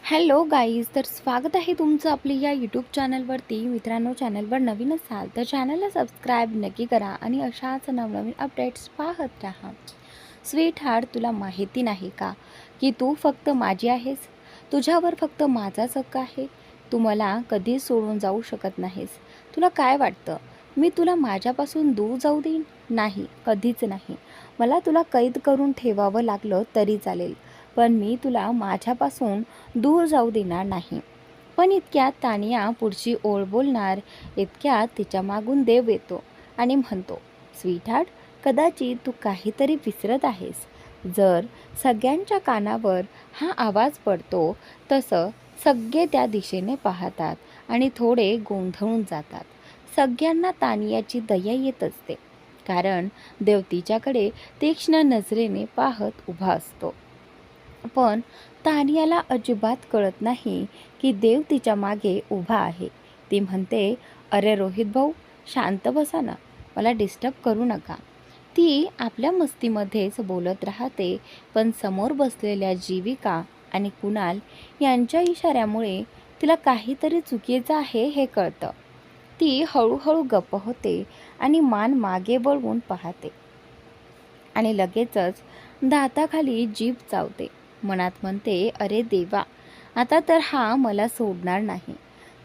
Hello guys, तर स्वागत आहे तुमचं आपल्या या यूट्यूब चॅनलवरती. मित्रांनो, चॅनलवर नवीन असाल तर चॅनलला सबस्क्राईब नक्की करा आणि अशाच नवनवीन अपडेट्स पाहत राहा. स्वीट हार्ट, तुला माहिती नाही का की तू फक्त माझी आहेस? तुझ्यावर फक्त माझाच हक्क आहे. तू मला कधीच सोडून जाऊ शकत नाहीस. तुला काय वाटतं, मी तुला माझ्यापासून दूर जाऊ देईन? नाही, कधीच नाही. मला तुला कैद करून ठेवावं लागलं तरी चालेल, पण मी तुला माझ्यापासून दूर जाऊ देणार नाही. पण इतक्यात तानिया पुढची ओळ बोलणार इतक्यात तिच्या मागून देव येतो आणि म्हणतो, स्वीटहार्ट, कदाचित तू काहीतरी विसरत आहेस. जर सगळ्यांच्या कानावर हा आवाज पडतो तसं सगळे त्या दिशेने पाहतात आणि थोडे गोंधळून जातात. सगळ्यांना तानियाची दया येत असते, कारण देव तिच्याकडे तीक्ष्ण नजरेने पाहत उभा असतो. पण तानियाला अजिबात कळत नाही की देव तिच्या मागे उभा आहे. ती म्हणते, अरे रोहित भाऊ, शांत बसा ना, मला डिस्टर्ब करू नका. ती आपल्या मस्तीमध्येच बोलत राहते, पण समोर बसलेल्या जीविका आणि कुणाल यांच्या इशाऱ्यामुळे तिला काहीतरी चुकीचं आहे हे कळतं. ती हळूहळू गप्प होते आणि मान मागे वळवून पाहते आणि लगेचच दाताखाली जीभ चावते. मनात म्हणते, अरे देवा, आता तर हा मला सोडणार नाही.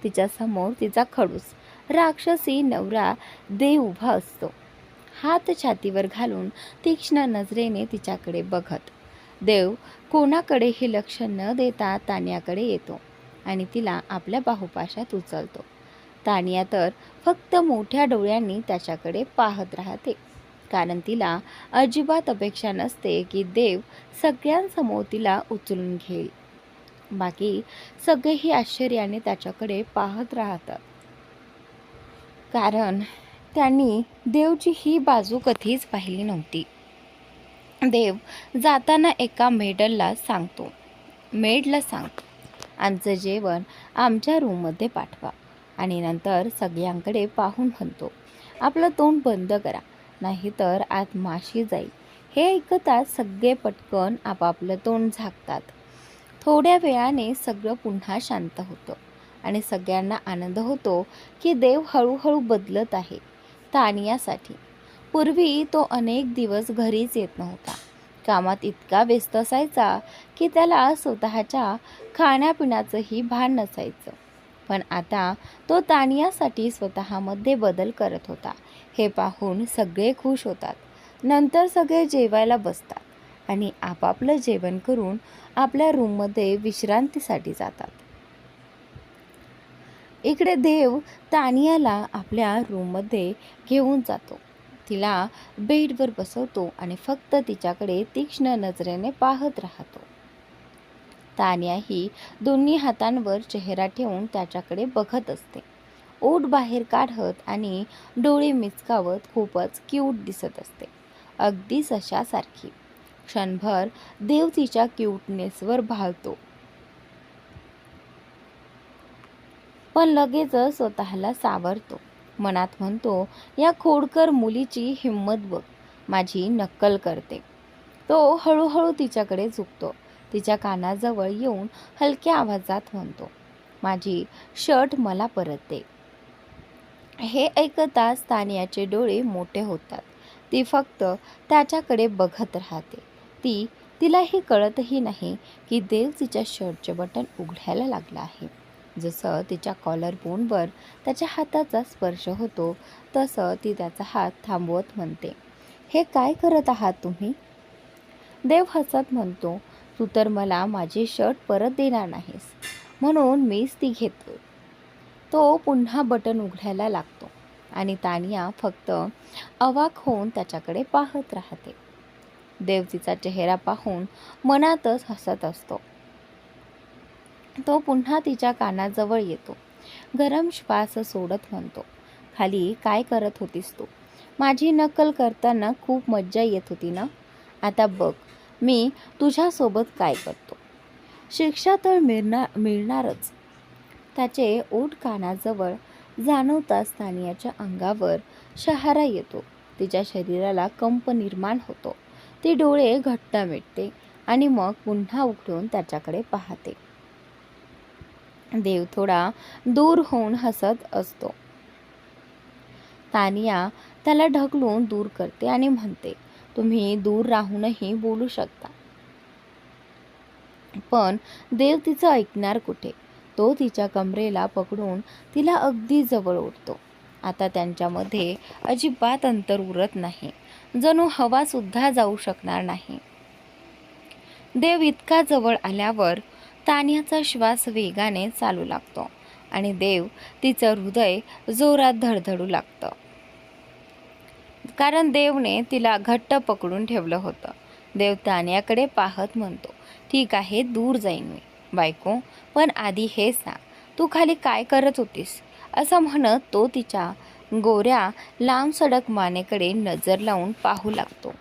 तिच्यासमोर तिचा खडूस राक्षसी नवरा देव उभा असतो, हात छातीवर घालून तीक्ष्ण नजरेने तिच्याकडे बघत. देव कोणाकडेही लक्ष न देता तानियाकडे येतो आणि तिला आपल्या बाहुपाशात उचलतो. तानिया तर फक्त मोठ्या डोळ्यांनी त्याच्याकडे पाहत राहते, कारण तिला अजिबात अपेक्षा नसते की देव सगळ्यांसमोर तिला उचलून घेईल. बाकी सगळेही आश्चर्याने त्याच्याकडे पाहत राहतात, कारण त्यांनी देवची ही बाजू कधीच पाहिली नव्हती. देव जाताना एका मेडला सांगतो, आमचं जेवण आमच्या रूममध्ये पाठवा. आणि नंतर सगळ्यांकडे पाहून म्हणतो, आपलं तोंड बंद करा, नाहीतर आत माशी जाईल. हे ऐकताच सगळे पटकन आपापलं तोंड झाकतात. थोड्या वेळाने सगळं पुन्हा शांत होतं आणि सगळ्यांना आनंद होतो की देव हळूहळू बदलत आहे तानियासाठी. पूर्वी तो अनेक दिवस घरीच येत नव्हता. कामात इतका व्यस्त असायचा की त्याला स्वतःच्या खाण्यापिण्याचंही भान नसायचं. पण आता तो तानियासाठी स्वतःमध्ये बदल करत होता. हे पाहून सगळे खुश होतात. नंतर सगळे जेवायला बसतात आणि आपापलं जेवण करून आपल्या रूममध्ये विश्रांतीसाठी जातात. इकडे देव तानियाला आपल्या रूममध्ये घेऊन जातो. तिला बेडवर बसवतो आणि फक्त तिच्याकडे तीक्ष्ण नजरेने पाहत राहतो. तानिया ही दोन्ही हातांवर चेहरा ठेवून त्याच्याकडे बघत असते. ओठ बाहेर काढत आणि डोळे मिचकावत खूपच क्यूट दिसत असते, अगदी सशासारखी. क्षणभर देव तिच्या क्यूटनेसवर भाळतो, पण लगेचच स्वतःला सावरतो. मनात म्हणतो, या खोडकर मुलीची हिंमत बघ, माझी नक्कल करते. तो हळूहळू तिच्याकडे झुकतो. तिच्या कानाजवळ येऊन हलक्या आवाजात म्हणतो, माझी शर्ट मला परत दे. हे ऐकताच तानियाचे डोळे मोठे होतात. ती फक्त त्याच्याकडे बघत राहते. तिलाही कळतही नाही की देव तिच्या शर्टचे बटन उघडायला लागला आहे. जसं तिच्या कॉलर बोनवर त्याच्या हाताचा स्पर्श होतो तसं ती त्याचा हात थांबवत म्हणते, हे काय करत आहात तुम्ही? देव हसत म्हणतो, तू तर मला माझी शर्ट परत देणार नाहीस, म्हणून मीच ती घेतो. तो पुन्हा बटन उघडायला लागतो आणि तानिया फक्त अवाक होऊन त्याच्याकडे पाहत राहते. देव तिचा चेहरा पाहून मनातच हसत असतो. तो पुन्हा तिच्या कानाजवळ येतो. गरम श्वास सोडत म्हणतो, खाली काय करत होतीस तू? माझी नक्कल करताना खूप मज्जा येत होती ना? आता बघ मी तुझ्यासोबत काय करतो. शिक्षा तर मिळणारच. त्याचे ओठ कानाजवळ जाणवताच तानियाच्या अंगावर शहारा येतो. तिच्या शरीराला कंप निर्माण होतो. ती डोळे घट्ट मिटते आणि मग पुन्हा उघडून त्याच्याकडे पाहते. देव थोडा दूर होऊन हसत असतो. तानिया त्याला ढकलून दूर करते आणि म्हणते, तुम्ही दूर राहूनही बोलू शकता. पण देव तिचं ऐकणार कुठे? तो तिच्या कमरेला पकडून तिला अगदी जवळ ओढतो. आता त्यांच्यामध्ये अजिबात अंतर उरत नाही, जणू हवा सुद्धा जाऊ शकणार नाही. देव इतका जवळ आल्यावर तानियाचा श्वास वेगाने चालू लागतो आणि देव तिचं हृदय जोरात धडधडू लागतं. कारण देवने तिला घट्ट पकडून ठेवलं होतं. देव तानियाकडे पाहत म्हणतो, ठीक आहे, दूर जाईन मी बायको, पण आधी हे सांग, तू खाली काय करत होतीस? असं म्हणत तो तिच्या गोऱ्या लांब सडक मानेकडे नजर लावून पाहू लागतो.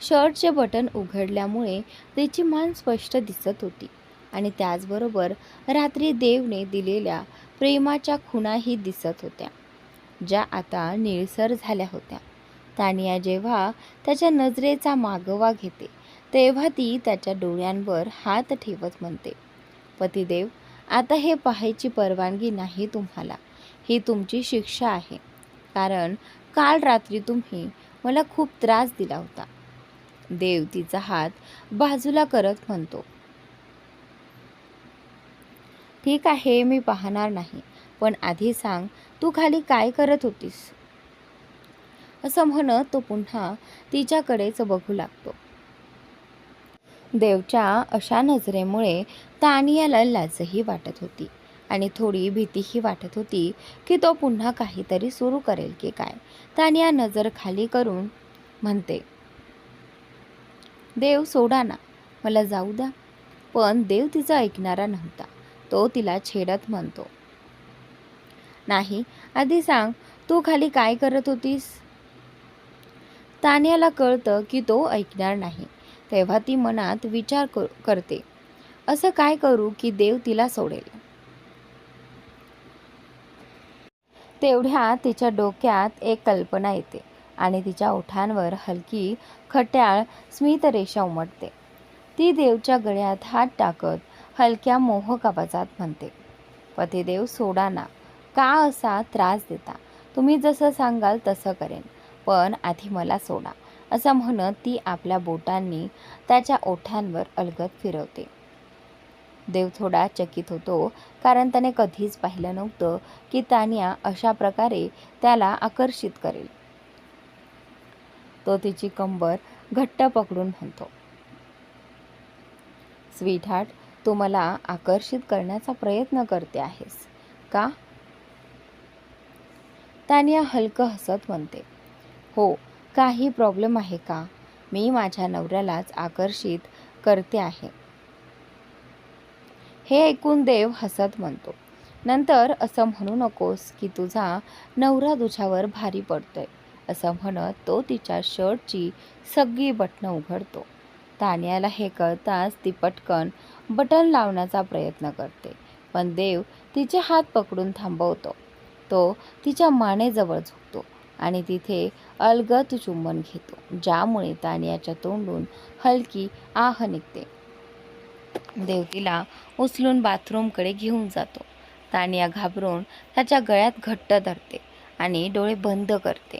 शर्टचे बटन उघडल्यामुळे तिची मान स्पष्ट दिसत होती आणि त्याचबरोबर रात्री देवने दिलेल्या प्रेमाच्या खुणाही दिसत होत्या, ज्या आता निळसर झाल्या होत्या. तानिया जेव्हा त्याच्या नजरेचा मागोवा घेते तेव्हा ती त्याच्या डोळ्यांवर हात ठेवत म्हणते, पतिदेव, आता हे पाहायची परवानगी नाही तुम्हाला. ही तुमची शिक्षा आहे, कारण काल रात्री तुम्ही मला खूप त्रास दिला होता. देव तिचा हात बाजूला करत म्हणतो, ठीक आहे, मी पाहणार नाही, पण आधी सांग, तू खाली काय करत होतीस? असं म्हणत तो पुन्हा तिच्याकडेच बघू लागतो. देवच्या अशा नजरेमुळे तानियाला लाजही वाटत होती आणि थोडी भीतीही वाटत होती की तो पुन्हा काहीतरी सुरू करेल की काय. तानिया नजर खाली करून म्हणते, देव, सोडा ना, मला जाऊ द्या. पण देव तिचा ऐकणारा नव्हता. तो तिला छेडत म्हणतो, नाही, आधी सांग, तू खाली काय करत होतीस? तानियाला कळतं की तो ऐकणार नाही. तेव्हा ती मनात विचार करते, असं काय करू की देव तिला सोडेल. तेवढ्या तिच्या डोक्यात एक कल्पना येते आणि तिच्या ओठांवर हलकी खट्याळ स्मितरेषा उमटते. ती देवच्या गळ्यात हात टाकत हलक्या मोहक आवाजात म्हणते, पतिदेव, सोडा ना, का असा त्रास देता? तुम्ही जसं सांगाल तसं करेन, पण आधी मला सोडा. असं म्हणत ती आपल्या बोटांनी त्याच्या ओठांवर अलगद फिरवते. देव थोडा चकित होतो, कारण त्याने कधीच पाहिलं नव्हतं की तानिया अशा प्रकारे त्याला आकर्षित करेल. तो तिची कंबर घट्ट पकडून म्हणतो, स्वीटहार्ट, तू मला आकर्षित करण्याचा प्रयत्न करते आहेस का? तानिया हलकं हसत म्हणते, हो, काही प्रॉब्लेम आहे का? मी माझ्या नवऱ्यालाच आकर्षित करते आहे. हे ऐकून देव हसत म्हणतो, नंतर असं म्हणू नकोस की तुझा नवरा तुझ्यावर भारी पडतोय. असं म्हणत तो तिच्या शर्टची सगळी बटणं उघडतो. तानियाला हे कळताच ती पटकन बटन लावण्याचा प्रयत्न करते, पण देव तिचे हात पकडून थांबवतो. तो तिच्या मानेजवळ झुकतो आणि तिथे अलगद चुंबन घेतो, ज्यामुळे तानियाच्या तोंडून हलकी आह निघते. देव तिला उचलून बाथरूमकडे घेऊन जातो. तानिया घाबरून त्याच्या गळ्यात घट्ट धरते आणि डोळे बंद करते.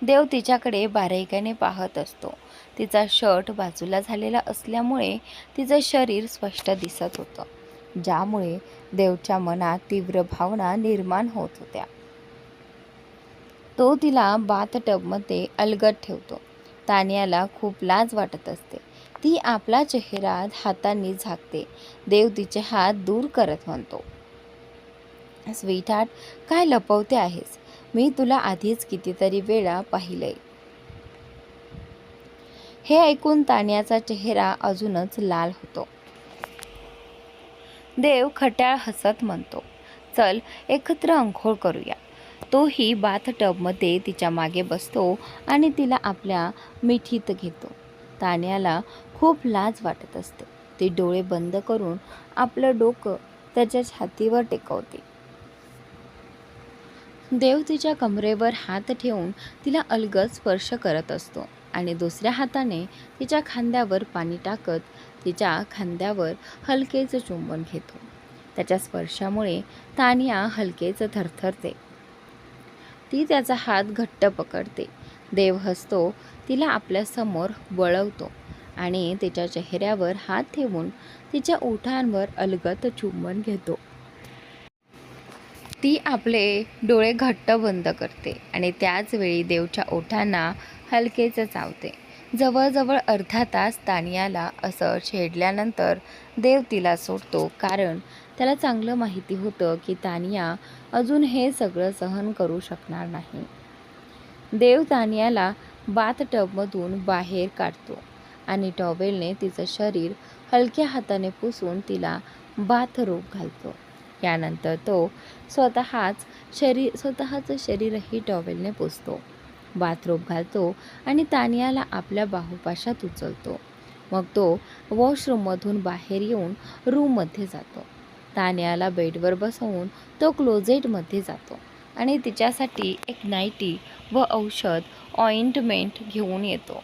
देव तिच्याकडे बारकाईने पाहत असतो. तिचा शर्ट बाजूला झालेला असल्यामुळे तिचं शरीर स्पष्ट दिसत होतं, ज्यामुळे देवच्या मनात तीव्र भावना निर्माण होत होत्या. तो तिला बाथटबमध्ये अलगद ठेवतो. तानियाला खूप लाज वाटत असते. ती आपला चेहरा हातांनी झाकते. देव तिचे हात दूर करत म्हणतो, स्वीटहार्ट, काय लपवते आहेस? मी तुला आधीच कितीतरी वेळा पाहिलंय. हे ऐकून तानियाचा चेहरा अजूनच लाल होतो. देव खट्याळ हसत म्हणतो, चल, एकत्र अंघोळ करूया. तोही बाथटबमध्ये तिच्या मागे बसतो आणि तिला आपल्या मिठीत घेतो. तानियाला खूप लाज वाटत असते. ती डोळे बंद करून आपलं डोकं त्याच्या छातीवर टेकवते. देव तिच्या कमरेवर हात ठेवून तिला अलगद स्पर्श करत असतो आणि दुसऱ्या हाताने तिच्या खांद्यावर पाणी टाकत तिच्या खांद्यावर हलकेच चुंबन घेतो. त्याच्या स्पर्शामुळे तानिया हलकेच थरथरते. ती त्याचा हात घट्ट पकडते. देव हसतो, तिला आपल्यासमोर वळवतो आणि तिच्या चेहऱ्यावर हात ठेवून तिच्या ओठांवर अलगद चुंबन घेतो. ती आपले डोळे घट्ट बंद करते आणि त्याच वेळी देवच्या ओठांना हलकेच चावते. जवळजवळ अर्धा तास तानियाला असं छेडल्यानंतर देव तिला सोडतो, कारण त्याला चांगलं माहिती होतं की तानिया अजून हे सगळं सहन करू शकणार नाही. देव तानियाला बाथटबमधून बाहेर काढतो आणि टॉवेलने तिचं शरीर हलक्या हाताने पुसून तिला बाथरोब घालतो. यानंतर तो स्वतःचं शरीरही टॉवेलने पुसतो, बाथरोब घालतो आणि तानियाला आपल्या बाहुपाशात उचलतो. मग तो वॉशरूममधून बाहेर येऊन रूममध्ये जातो. तानियाला बेडवर बसवून तो क्लोजेटमध्ये जातो आणि तिच्यासाठी एक नाईटी व औषध ऑइंटमेंट घेऊन येतो.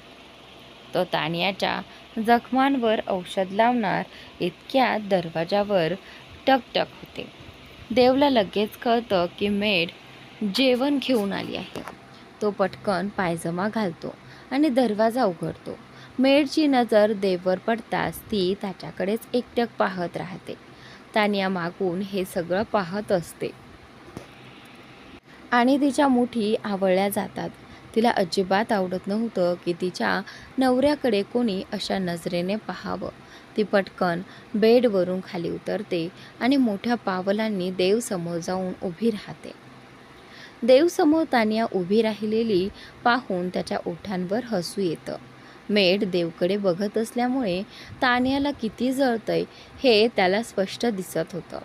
तो तानियाच्या जखमांवर औषध लावणार इतक्यात दरवाजावर टकटक होते. देवला लगेच कळतं की मेड जेवण घेऊन आली आहे. तो पटकन पायजमा घालतो आणि दरवाजा उघडतो. मेडची नजर देववर पडताच ती त्याच्याकडेच एकटक पाहत राहते. तानिया मागून हे सगळं पाहत असते आणि तिच्या मुठी आवळल्या जातात. तिला अजिबात आवडत नव्हतं की तिच्या नवऱ्याकडे कोणी अशा नजरेने पाहावं. ती पटकन बेडवरून खाली उतरते आणि मोठ्या पावलांनी देवसमोर जाऊन उभी राहते. देवसमोर तानिया उभी राहिलेली पाहून त्याच्या ओठांवर हसू येतं. मेड देवकडे बघत असल्यामुळे तानियाला किती जळतंय हे त्याला स्पष्ट दिसत होतं.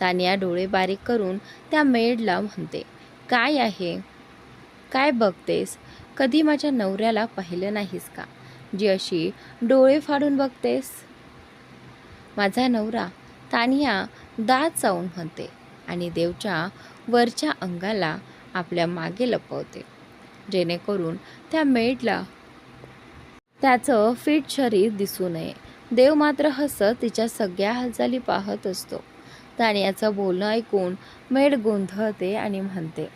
तानिया डोळे बारीक करून त्या मेडला म्हणते, काय आहे? काय बघतेस? कधी माझ्या नवऱ्याला पाहिलं नाहीस का, जी अशी डोळे फाडून बघतेस? माझा नवरा, तानिया दात चावून म्हणते आणि देवच्या वरच्या अंगाला आपल्या मागे लपवते, जेणेकरून त्या मेडला त्याचं फिट शरीर दिसू नये. देव मात्र हसत तिच्या सगळ्या हालचाली पाहत असतो. तानियाचं बोलणं ऐकून मेड गोंधळते आणि म्हणते,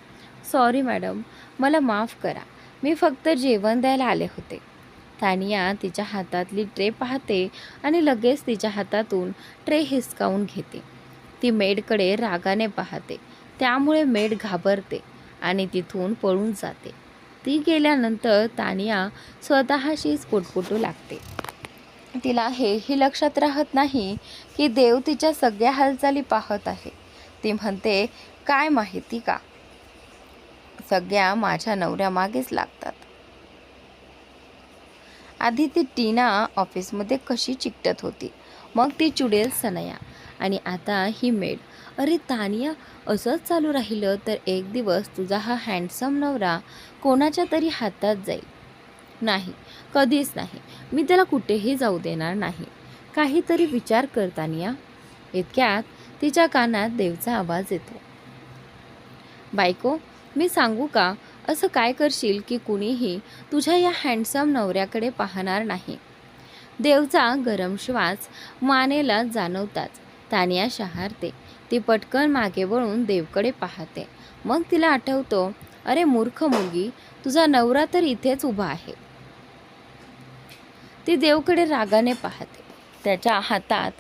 सॉरी मॅडम, मला माफ करा, मी फक्त जेवण द्यायला आले होते. तानिया तिच्या हातातली ट्रे पाहते आणि लगेच तिच्या हातातून ट्रे हिसकावून घेते. ती मेडकडे रागाने पाहते, त्यामुळे मेड घाबरते आणि तिथून पळून जाते. ती गेल्यानंतर तानिया स्वतःशीच पुटपुटू लागते. तिला हेही लक्षात राहत नाही की देव तिच्या सगळ्या हालचाली पाहत आहे. ती म्हणते, काय माहिती का, सगळ्या माझ्या नवऱ्यामागेच लागतात. आधी ती टीना ऑफिसमध्ये कशी चिकटत होती, मग ती चुडेल सनया आणि आता ही मेड. अरे तानिया, असंच चालू राहिलं तर एक दिवस तुझा हा हँडसम नवरा कोणाच्या तरी हातात जाईल. नाही, कधीच नाही, मी त्याला कुठेही जाऊ देणार नाही. काहीतरी विचार कर तानिया. इतक्यात तिच्या कानात देवचा आवाज येतो, बायको, मी सांगू का, असं काय करशील की कुणीही तुझ्या या हँडसम नवऱ्याकडे पाहणार नाही. देवचा गरम श्वास मानेला जाणवताच तानिया शहारते. ती पटकन मागे वळून देवकडे पाहते. मग तिला आठवतं, अरे मूर्ख मुलगी, तुझा नवरा तर इथेच उभा आहे. ती देवकडे रागाने पाहते, त्याच्या हातात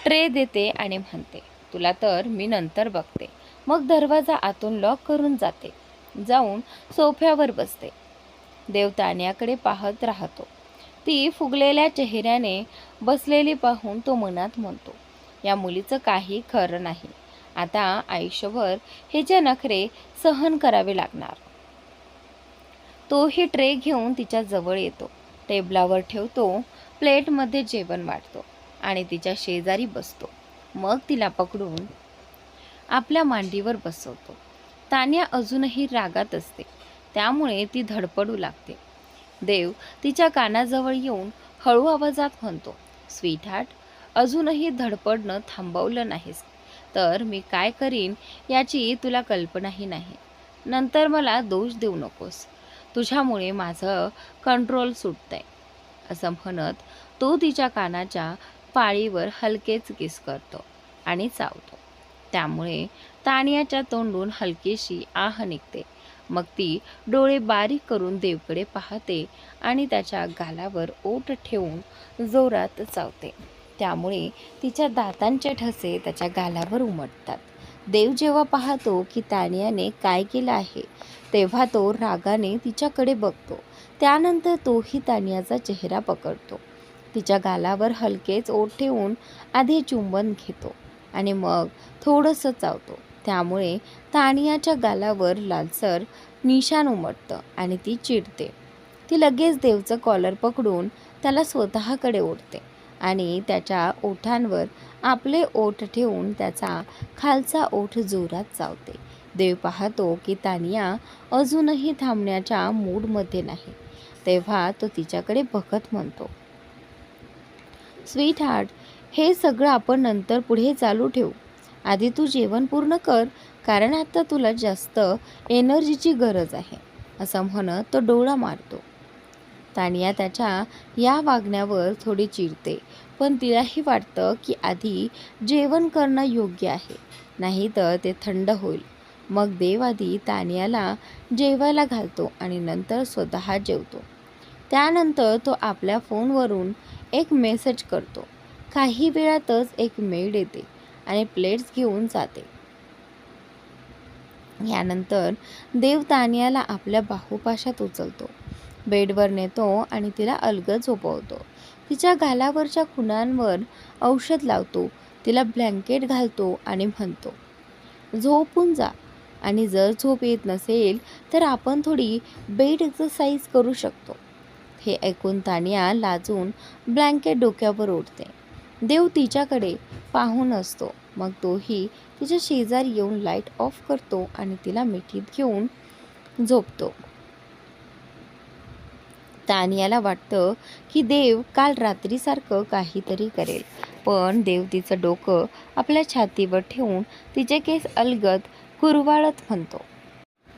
ट्रे देते आणि म्हणते, तुला तर मी नंतर बघते. मग दरवाजा आतून लॉक करून जाऊन सोफ्यावर बसते. देव तानियाकडे पाहत राहतो. ती फुगलेल्या चेहऱ्याने बसलेली पाहून तो मनात म्हणतो, या मुलीचं काही खरं नाही. आता आयुष्यभर हिचे नखरे सहन करावे लागणार. तोही ट्रे घेऊन तिच्या जवळ येतो, टेबलावर ठेवतो, प्लेटमध्ये जेवण वाढतो आणि तिच्या शेजारी बसतो. मग तिला पकडून आपल्या मांडीवर बसवतो. तानिया अजूनही रागात असते, त्यामुळे ती धडपडू लागते. देव तिच्या कानाजवळ येऊन हळू आवाजात म्हणतो, स्वीटहार्ट, अजूनही धडपडणं थांबवलं नाहीस तर मी काय करीन याची तुला कल्पनाही नाही. नंतर मला दोष देऊ नकोस, तुझ्यामुळे माझं कंट्रोल सुटतंय. असं म्हणत तो तिच्या कानाच्या पाळीवर हलकेच किस करतो आणि चावतो. त्यामुळे तानियाच्या तोंडून हलकीशी आह निघते. मग ती डोळे बारीक करून देवकडे पाहते आणि त्याच्या गालावर ओठ ठेवून जोरात चावते. त्यामुळे तिच्या दातांचे ठसे त्याच्या गालावर उमटतात. देव जेव्हा पाहतो की तानियाने काय केलं आहे, तेव्हा तो रागाने तिच्याकडे बघतो. त्यानंतर तोही तानियाचा चेहरा पकडतो. तिच्या गालावर हलकेच ओठ ठेवून आधी चुंबन घेतो आणि मग थोडंसं चावतो. त्यामुळे तानियाच्या गालावर लालसर निशाण उमटतं आणि ती चिडते. ती लगेच देवचं कॉलर पकडून त्याला स्वतःकडे ओढते आणि त्याच्या ओठांवर आपले ओठ ठेवून त्याचा खालचा ओठ जोरात चावते. देव पाहतो की तानिया अजूनही थांबण्याच्या मूडमध्ये नाही. तेव्हा तो तिच्याकडे बघत म्हणतो, स्वीट हार्ट, हे सगळं आपण नंतर पुढे चालू ठेवू. आधी तू जेवण पूर्ण कर, कारण आता तुला जास्त एनर्जीची गरज आहे, असं म्हणत तो डोळा मारतो. तानिया त्याच्या या वागण्यावर थोडी चिडते, पण तिलाही वाटतं की आधी जेवण करणं योग्य आहे, नाही तर ते थंड होईल. मग देव आधी तानियाला जेवायला घालतो आणि नंतर स्वतः जेवतो. त्यानंतर तो आपल्या फोनवरून एक मेसेज करतो. काही वेळातच एक मेड येते आणि प्लेट्स घेऊन जाते. यानंतर देव तानियाला आपल्या बाहुपाशात उचलतो, बेडवर नेतो आणि तिला अलगद झोपवतो. तिच्या गालावरच्या खुणांवर औषध लावतो, तिला ब्लँकेट घालतो आणि म्हणतो, झोपून जा. आणि जर झोप येत नसेल तर आपण थोडी बेड एक्सरसाइज करू शकतो. हे ऐकून तानिया लाजून ब्लँकेट डोक्यावर ओढते. देव तिच्याकडे पाहून असतो. मग तोही तिच्या शेजारी येऊन लाईट ऑफ करतो आणि तिला मिठीत घेऊन झोपतो. तानियाला वाटतं की देव काल रात्रीसारखं काहीतरी करेल, पण देव तिचं डोकं आपल्या छातीवर ठेवून तिचे केस अलगद कुरवाळत म्हणतो,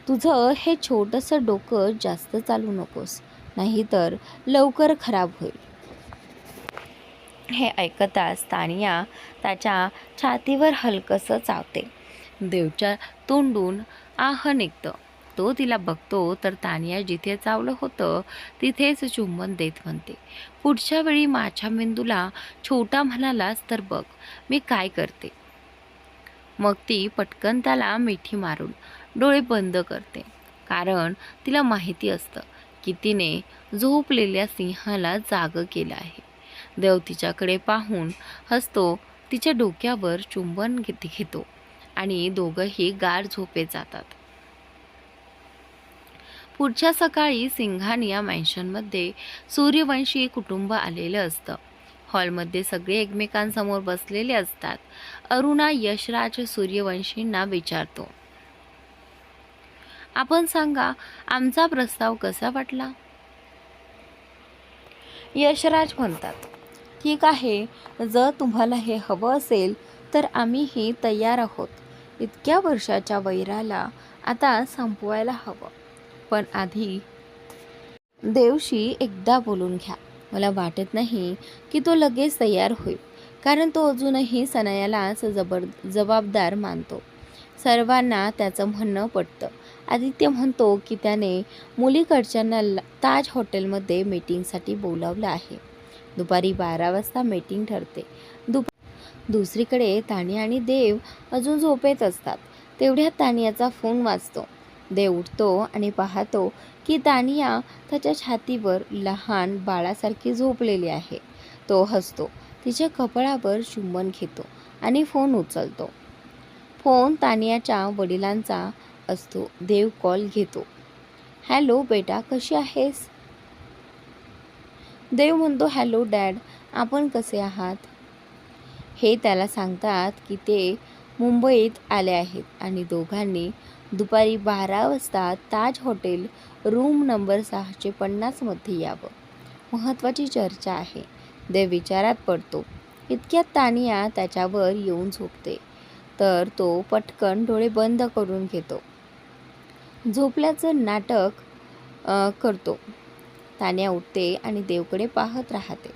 तुझं हे छोटंसं डोकं जास्त चालू नकोस, नाहीतर लवकर खराब होईल. हे ऐकताच तानिया त्याच्या छातीवर हलकंसं चावते. देवच्या तोंडून आह निघतं. तो तिला बघतो तर तानिया जिथे चावलं होतं तिथेच चुंबन देत म्हणते, पुढच्या वेळी माझ्या मेंदूला छोटा म्हणालास तर बघ मी काय करते. मग ती पटकन त्याला मिठी मारून डोळे बंद करते, कारण तिला माहिती असतं की तिने झोपलेल्या सिंहाला जागं केलं आहे. देव तिच्याकडे पाहून हसतो, तिच्या डोक्यावर चुंबन घेतो आणि दोघंही गाढ झोपेत जातात. पुढच्या सकाळी सिंघानिया मॅन्शनमध्ये सूर्यवंशी कुटुंब आलेलं असतं. हॉलमध्ये सगळे एकमेकांसमोर बसलेले असतात. अरुणा यशराज सूर्यवंशींना विचारतो, आपण सांगा, आमचा प्रस्ताव कसा वाटला. यशराज म्हणतात, ठीक आहे, जर तुम्हाला हे हवं असेल तर आम्हीही तयार आहोत. इतक्या वर्षाच्या वैराला आता संपवायला हवं, पण आधी देवशी एकदा बोलून घ्या. मला वाटत नाही की तो लगेच तयार होईल, कारण तो अजूनही सनयालाच जबाबदार मानतो. सर्वांना त्याचं म्हणणं पटतं. आदित्य म्हणतो की त्याने मुलीकडच्यांना ताज हॉटेलमध्ये मीटिंगसाठी बोलावलं आहे. दुपारी 12 वाजता मीटिंग ठरते. दुसरीकडे तानिया आणि देव अजून झोपेत असतात. तेवढ्यात तानियाचा फोन वाजतो. देव उठतो आणि पाहतो की तानिया त्याच्या छातीवर लहान बाळासारखी झोपलेली आहे. तो हसतो, तिच्या कपाळावर चुंबन घेतो आणि फोन उचलतो. फोन तानियाच्या वडिलांचा असतो. देव कॉल घेतो. हॅलो बेटा, कशी आहेस. देव म्हणतो, हॅलो डॅड, आपण कसे आहात. हे त्याला सांगतात की ते मुंबईत आले आहेत आणि दोघांनी दुपारी 12 वाजता ताज हॉटेल रूम नंबर 650 मध्ये यावं. महत्त्वाची चर्चा आहे. देव विचारात पडतो. इतक्यात तानिया त्याच्यावर येऊन झोपते, तर तो पटकन डोळे बंद करून घेतो. झोपल्याचं नाटक करतो. तानिया उठते आणि देवकडे पाहत राहते.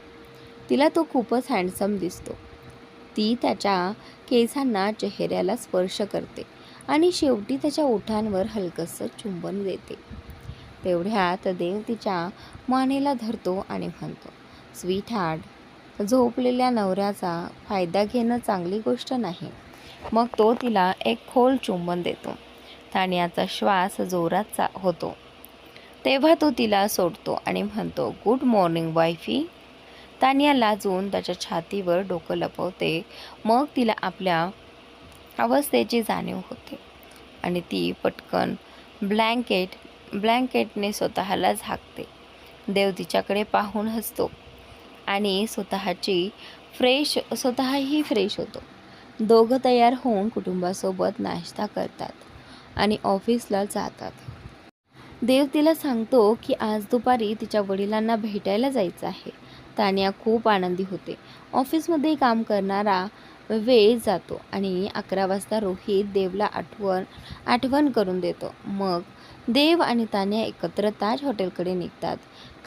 तिला तो खूपच हँडसम दिसतो. ती त्याच्या केसांना चेहऱ्याला स्पर्श करते आणि शेवटी त्याच्या ओठांवर हलकंसं चुंबन देते. तेवढ्यात देव तिच्या मानेला धरतो आणि म्हणतो, स्वीट हार्ट, झोपलेल्या नवऱ्याचा फायदा घेणं चांगली गोष्ट नाही. मग तो तिला एक खोल चुंबन देतो. तान्याचा श्वास जोरात होतो. तेव्हा तो तिला सोडतो आणि म्हणतो, गुड मॉर्निंग वाईफी. तान्या लाजून त्याच्या छातीवर डोकं लपवते. मग तिला आपल्या अवस्थेची जाणीव होते आणि ती पटकन ब्लँकेटने स्वतःला झाकते. देव तिच्याकडे पाहून हसतो आणि स्वतःही फ्रेश होतो. दोघं तयार होऊन कुटुंबासोबत नाश्ता करतात आणि ऑफिसला जातात. देव तिला सांगतो की आज दुपारी तिच्या वडिलांना भेटायला जायचं आहे. तान्या खूप आनंदी होते. ऑफिसमध्ये काम करणारा वेळ जातो आणि 11 वाजता रोहित देवला आठवण करून देतो. मग देव आणि तान्या एकत्र ताज हॉटेलकडे निघतात.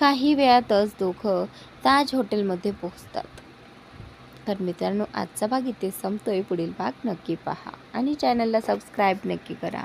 काही वेळातच दोघं ताज हॉटेलमध्ये पोहोचतात. तर मित्रांनो, आजचा भाग इथे संपतोय. पुढील भाग नक्की पहा आणि चॅनलला सबस्क्राईब नक्की करा.